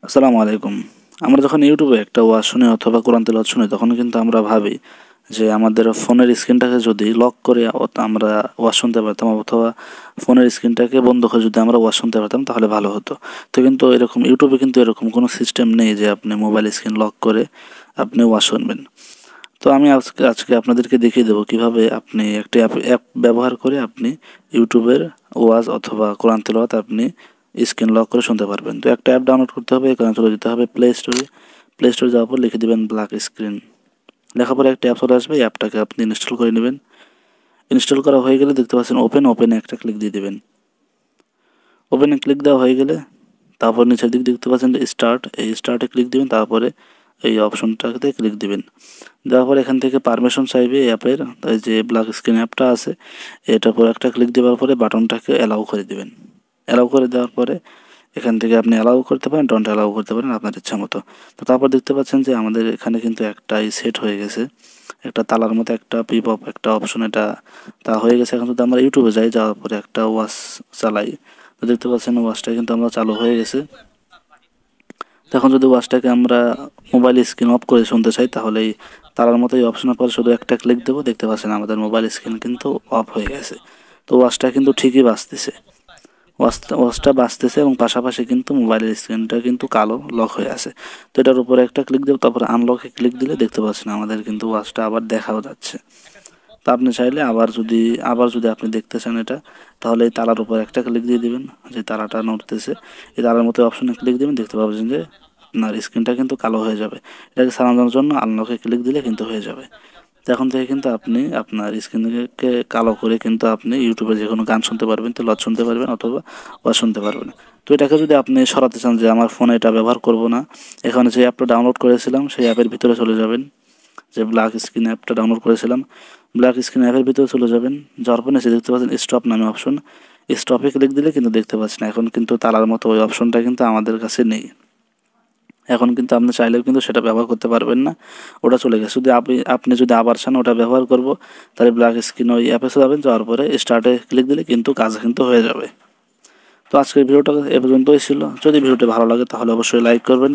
আসসালামু আলাইকুম। আমরা যখন ইউটিউবে একটা ওয়াজ শুনি অথবা কোরআন তেলাওয়াত শুনি তখন কিন্তু আমরা ভাবি যে আমাদের ফোনের স্ক্রিনটাকে যদি লক করে আমরা ওয়াজ শুনতে পারতাম অথবা ফোনের স্ক্রিনটাকে বন্ধ করে যদি আমরা ওয়াজ শুনতে পারতাম তাহলে ভালো হতো। তো কিন্তু এরকম ইউটিউবে কিন্তু এরকম কোনো সিস্টেম নেই যে আপনি মোবাইল স্ক্রিন লক করে আপনি ওয়াজ শুনবেন। তো আমি আজকে আজকে আপনাদেরকে দেখিয়ে দেবো কিভাবে আপনি একটি অ্যাপ ব্যবহার করে আপনি ইউটিউবের ওয়াজ অথবা কোরআন তেলাওয়াত আপনি স্ক্রিন লক করে শুনতে পারবেন। তো একটা অ্যাপ ডাউনলোড করতে হবে, এখানে চলে যেতে হবে প্লে স্টোরে যাওয়ার পর লিখে দেবেন ব্ল্যাক স্ক্রিন। লেখার পরে একটা অ্যাপ চলে আসবে, এই অ্যাপটাকে আপনি ইনস্টল করে নেবেন। ইনস্টল করা হয়ে গেলে দেখতে পাচ্ছেন ওপেনে একটা ক্লিক দিয়ে দেবেন। ওপেনে ক্লিক দেওয়া হয়ে গেলে তারপর নিচের দিক দেখতে পাচ্ছেন যে এই স্টার্টে ক্লিক দিবেন, তারপরে এই অপশনটাতে ক্লিক দিবেন। দেওয়ার পর এখান থেকে পারমিশন চাইবে অ্যাপের, তাই যে ব্ল্যাক স্ক্রিন অ্যাপটা আছে এটার পর একটা ক্লিক দেওয়ার পরে বাটনটাকে অ্যালাউ করে দিবেন। অ্যালাউ করে দেওয়ার পরে এখান থেকে আপনি অ্যালাউ করতে পারেন, ডন্ট অ্যালাউ করতে পারেন আপনার ইচ্ছা মতো। তো তারপর দেখতে পাচ্ছেন যে আমাদের এখানে কিন্তু একটাই সেট হয়ে গেছে, একটা তালার মতো একটা পিপআপ একটা অপশন এটা তা হয়ে গেছে। এখন যদি আমরা ইউটিউবে যাওয়ার পরে একটা ওয়াচ চালাই, তো দেখতে পাচ্ছেন ওয়াচটা কিন্তু আমরা চালু হয়ে গেছে। তখন যদি ওয়াচটাকে আমরা মোবাইল স্ক্রিন অফ করে শুনতে চাই তাহলে এই তারার মতো এই অপশনের পর শুধু একটা ক্লিক দেবো, দেখতে পাচ্ছেন আমাদের মোবাইল স্ক্রিন কিন্তু অফ হয়ে গেছে। তো ওয়াচটা কিন্তু ঠিকই বাজতেছে, ওয়াচটা বাজতেছে এবং পাশাপাশি কিন্তু মোবাইলের স্ক্রিনটা কিন্তু কালো লক হয়ে আছে। তো এটার উপরে একটা ক্লিক দেবো, তারপরে আনলকে ক্লিক দিলে দেখতে পাচ্ছেন আমাদের কিন্তু ওয়াচটা আবার দেখাও যাচ্ছে। তো আপনি চাইলে আবার যদি আপনি দেখতে চান এটা, তাহলে এই তারার উপর একটা ক্লিক দিয়ে দিবেন, যে তারাটা নড়তেছে এই তারার মতো অপশনে ক্লিক দিবেন, দেখতে পাবেন যে আপনার স্ক্রিনটা কিন্তু কালো হয়ে যাবে। এটাকে সারানোর জন্য আনলকে ক্লিক দিলে কিন্তু হয়ে যাবে। তো এখন থেকে কিন্তু আপনি আপনার স্ক্রিনকে কালো করে কিন্তু আপনি ইউটিউবে যে কোনো গান শুনতে পারবেন, তেলাওয়াত শুনতে পারবেন অথবা ওয়াজ শুনতে পারবেন। তো এটাকে যদি আপনি সরাতে চান যে আমার ফোনে এটা ব্যবহার করব না, এখানে যে অ্যাপটা ডাউনলোড করেছিলাম সেই অ্যাপের ভিতরে চলে যাবেন, যে ব্ল্যাক স্ক্রিন অ্যাপটা ডাউনলোড করেছিলাম ব্ল্যাক স্ক্রিন অ্যাপের ভিতরে চলে যাবেন। যাওয়ার পর নিচে দেখতে পাচ্ছেন স্টপ নামে অপশন, স্টপে ক্লিক দিলে কিন্তু দেখতে পাচ্ছেন এখন কিন্তু তালার মতো ওই অপশনটা কিন্তু আমাদের কাছে নেই। এখন কিন্তু আপনি চাইলেও কিন্তু সেটা ব্যবহার করতে পারবেন না, ওটা চলে গেছে। যদি আপনি যদি আবার চান ওটা ব্যবহার করব, তাহলে ব্ল্যাক স্ক্রিন ওই অ্যাপে যাবেন, যাওয়ার পরে স্টার্টে ক্লিক দিলে কিন্তু কাজ কিন্তু হয়ে যাবে। তো আজকের ভিডিওটা এ পর্যন্তই ছিল। যদি ভিডিওটি ভালো লাগে তাহলে অবশ্যই লাইক করবেন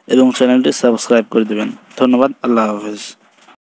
এবং চ্যানেলটি সাবস্ক্রাইব করে দেবেন। ধন্যবাদ, আল্লাহ হাফেজ।